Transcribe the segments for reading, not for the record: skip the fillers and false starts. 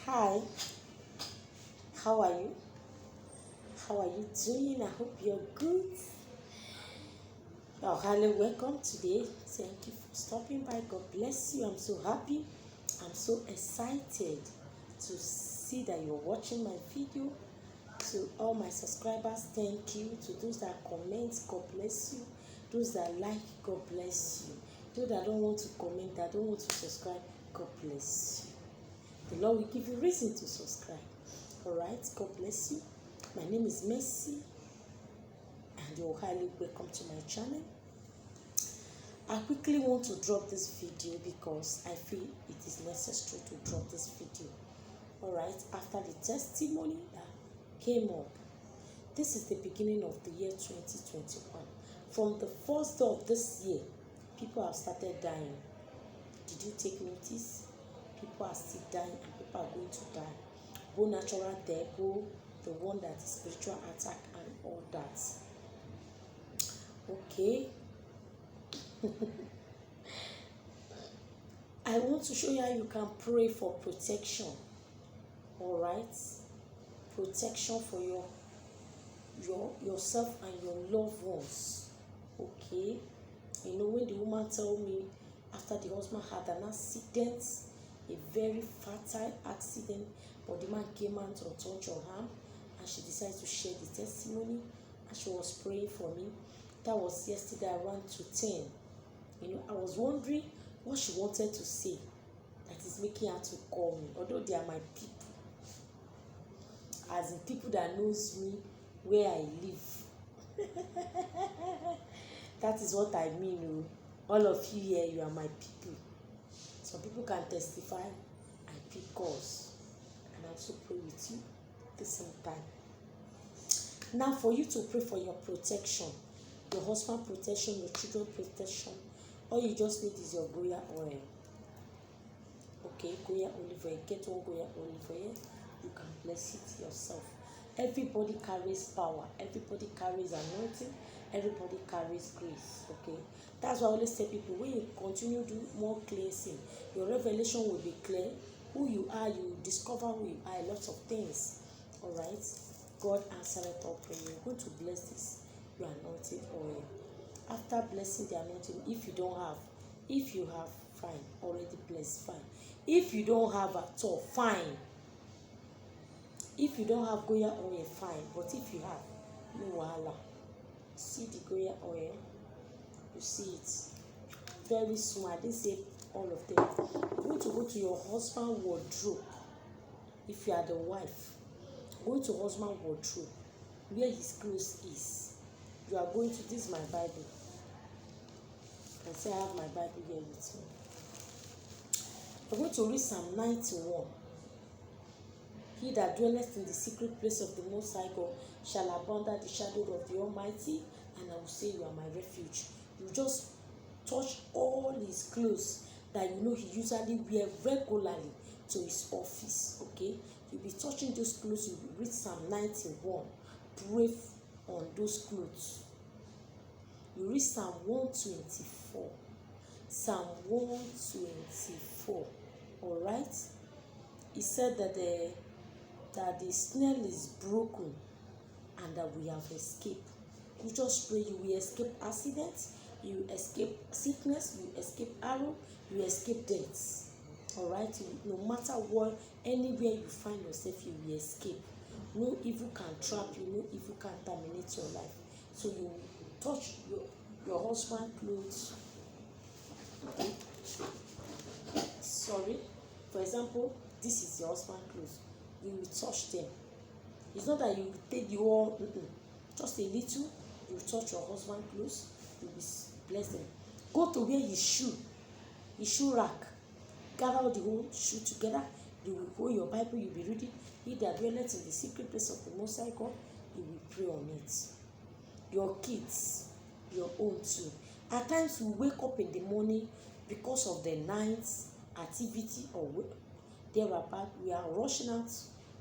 Hi, how are you? How are you doing? I hope you're good. You're highly welcome today. Thank you for stopping by. God bless you. I'm so happy. I'm so excited to see that you're watching my video. To all my subscribers, thank you. To those that comment, God bless you. Those that like, God bless you. Those that don't want to comment, that don't want to subscribe, God bless you. The Lord will give you reason to subscribe. All right, God bless you. My name is Mercy, and you're highly welcome to my channel. I quickly want to drop this video because I feel it is necessary to drop this video. All right, after the testimony that came up, this is the beginning of the year 2021. From the first day of this year, people have started dying. Did you take notice? People are still dying, and people are going to die. Both natural death, both the one that is spiritual attack and all that. Okay. I want to show you how you can pray for protection. All right, protection for yourself and your loved ones. Okay, you know, when the woman told me after the husband had an accident, a very fatal accident, but the man came out to touch her arm, and she decided to share the testimony, and she was praying for me. That was yesterday around 2:10. You know, I was wondering what she wanted to say that is making her to call me, although they are my people, as in people that knows me where I live. That is what I mean. All of you here, you are my people. Some people can testify and pick calls, and I also pray with you at the same time. Now, for you to pray for your protection, your husband protection, your children protection, all you just need is your Goya oil. Okay, Goya olive oil. Get one Goya olive oil. You can bless it yourself. Everybody carries power. Everybody carries anointing. Everybody carries grace. Okay, that's why I always tell people, when you continue to do more cleansing, your revelation will be clear. Who you are, you discover who you are. Lots of things. All right. God answered all prayer. You're going to bless this your anointed oil. After blessing the anointing, if you have, fine, already blessed, fine. If you don't have at all, fine. If you don't have Goya oil, fine. But if you have, no wahala. See the Goya oil, you see it very small. I didn't say all of them. You're going to go to your husband's wardrobe. If you are the wife, go to husband's wardrobe where his clothes is. You are going to, this is my Bible. I say I have my Bible here with me. You're going to read Psalm 91. He that dwelleth in the secret place of the Most High God shall abide under the shadow of the Almighty, and I will say you are my refuge. You just touch all his clothes that you know he usually wear regularly to his office. Okay, you'll be touching those clothes. You will read Psalm 91. Pray on those clothes. You read Psalm 124. Psalm 124. All right. He said that the snare is broken and that we have escaped. You just pray. You will escape accidents. You escape sickness. You escape arrow. You escape death. All right. No matter what, anywhere you find yourself, you will escape. No evil can trap you. No evil can terminate your life. So you touch your husband's clothes. Okay. Sorry. For example, this is your husband's clothes. You will touch them. It's not that you will take the whole, just a little. You will touch your husband's clothes. You will bless them. Go to where his shoe rack. Gather all the whole shoe together. You will hold your Bible. You will be reading. He that dwelleth in the secret place of the Most High God, you will pray on it. Your kids, your own too. At times we wake up in the morning because of the night's activity or thereabout. We are rushing out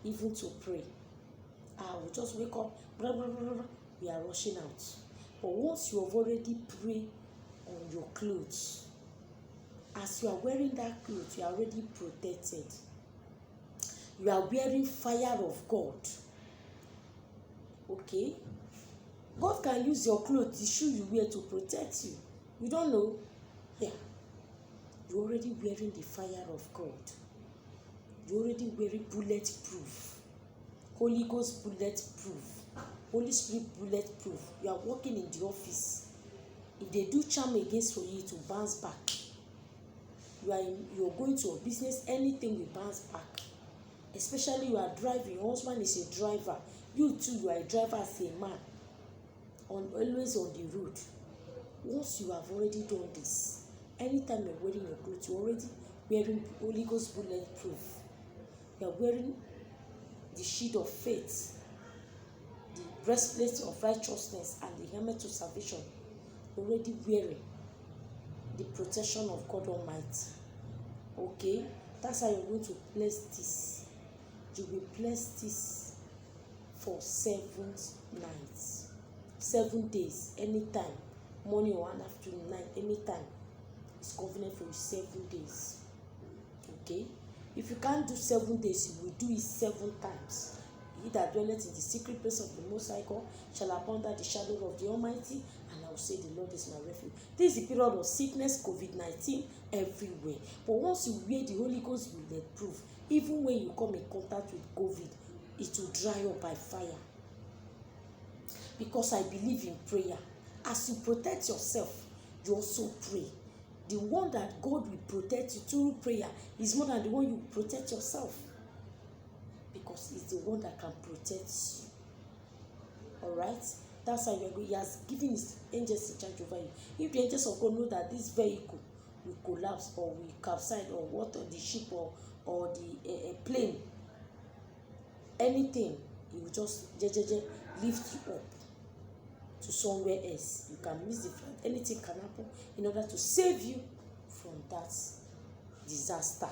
even to pray. We just wake up, blah, blah, blah, blah. We are rushing out. But once you have already prayed on your clothes, as you are wearing that clothes, you are already protected. You are wearing fire of God. Okay? God can use your clothes, the shoe you wear to protect you. You don't know? Yeah. You're already wearing the fire of God. You're already wearing bulletproof. Holy Ghost bulletproof. Holy Spirit bulletproof. You are working in the office. If they do charm against for you to bounce back, you're going to a business, anything will bounce back. Especially you are driving, your husband is a driver. You too, you are a driver as a man. Always on the road. Once you have already done this, anytime you're wearing your clothes, you're already wearing Holy Ghost bulletproof. You're wearing the shield of faith, the breastplate of righteousness, and the helmet of salvation. You're already wearing the protection of God Almighty. Okay? That's how you're going to place this. You will place this for 7 nights. 7 days, anytime. Morning or afternoon, night, anytime. It's convenient for you, 7 days. Okay? If you can't do 7 days, you will do it 7 times. He that dwelleth in the secret place of the Most High God shall abide under the shadow of the Almighty, and I will say, the Lord is my refuge. This is the period of sickness, COVID-19, everywhere. But once you wear the Holy Ghost bulletproof, even when you come in contact with COVID, it will dry up by fire. Because I believe in prayer. As you protect yourself, you also pray. The one that God will protect you through prayer is more than the one you protect yourself. Because it's the one that can protect you. Alright? That's how you're going. He has given his angels in charge over you. If the angels of God know that this vehicle will collapse or will capsize or what, or the ship or the plane, anything, he will just lift you up to somewhere else. You can miss the flight. Anything can happen in order to save you from that disaster.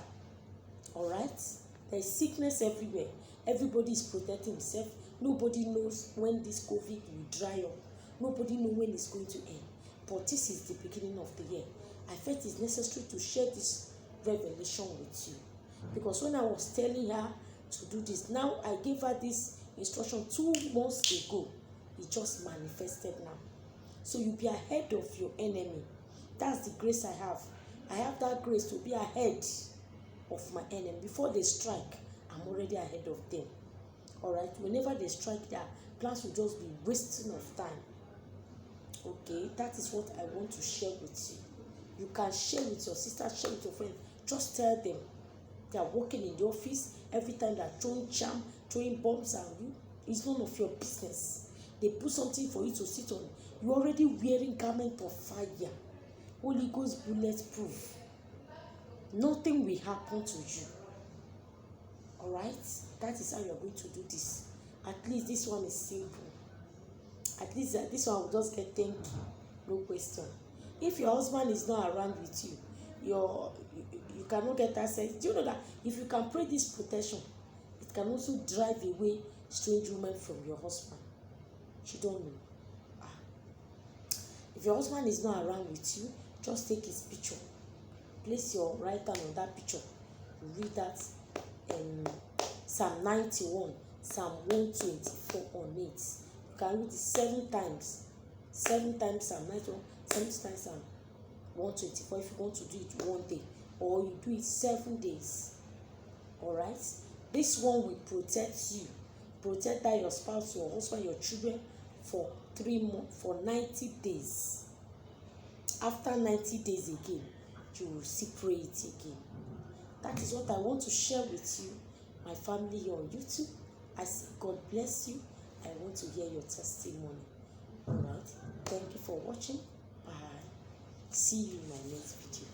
Alright? There is sickness everywhere. Everybody is protecting himself. Nobody knows when this COVID will dry up. Nobody knows when it's going to end. But this is the beginning of the year. I felt it's necessary to share this revelation with you. Because when I was telling her to do this, now I gave her this instruction 2 months ago. It just manifested now. So you be ahead of your enemy. That's the grace I have. I have that grace to be ahead of my enemy. Before they strike, I'm already ahead of them. Alright? Whenever they strike, their plans will just be wasting of time. Okay? That is what I want to share with you. You can share with your sister, share with your friend. Just tell them. They are working in the office. Every time they are throwing charm, throwing bombs at you, it's none of your business. They put something for you to sit on. You're already wearing garment of fire. Holy Ghost bulletproof. Nothing will happen to you. Alright? That is how you're going to do this. At least this one is simple. At least this one will just get thank you. No question. If your husband is not around with you, you cannot get access. Do you know that if you can pray this protection, it can also drive away strange women from your husband? You don't know. If your husband is not around with you, just take his picture. Place your right hand on that picture. Read that Psalm 91, Psalm 124 on it. You can read it 7 times. 7 times Psalm 91, 7 times Psalm 124 if you want to do it one day. Or you do it 7 days. Alright? This one will protect you. Protect that your spouse, your husband, your children for 3 months, for 90 days. After 90 days again, you will see pray it again. That is what I want to share with you, my family here on YouTube. I say God bless you. I want to hear your testimony. Alright? Thank you for watching. Bye. See you in my next video.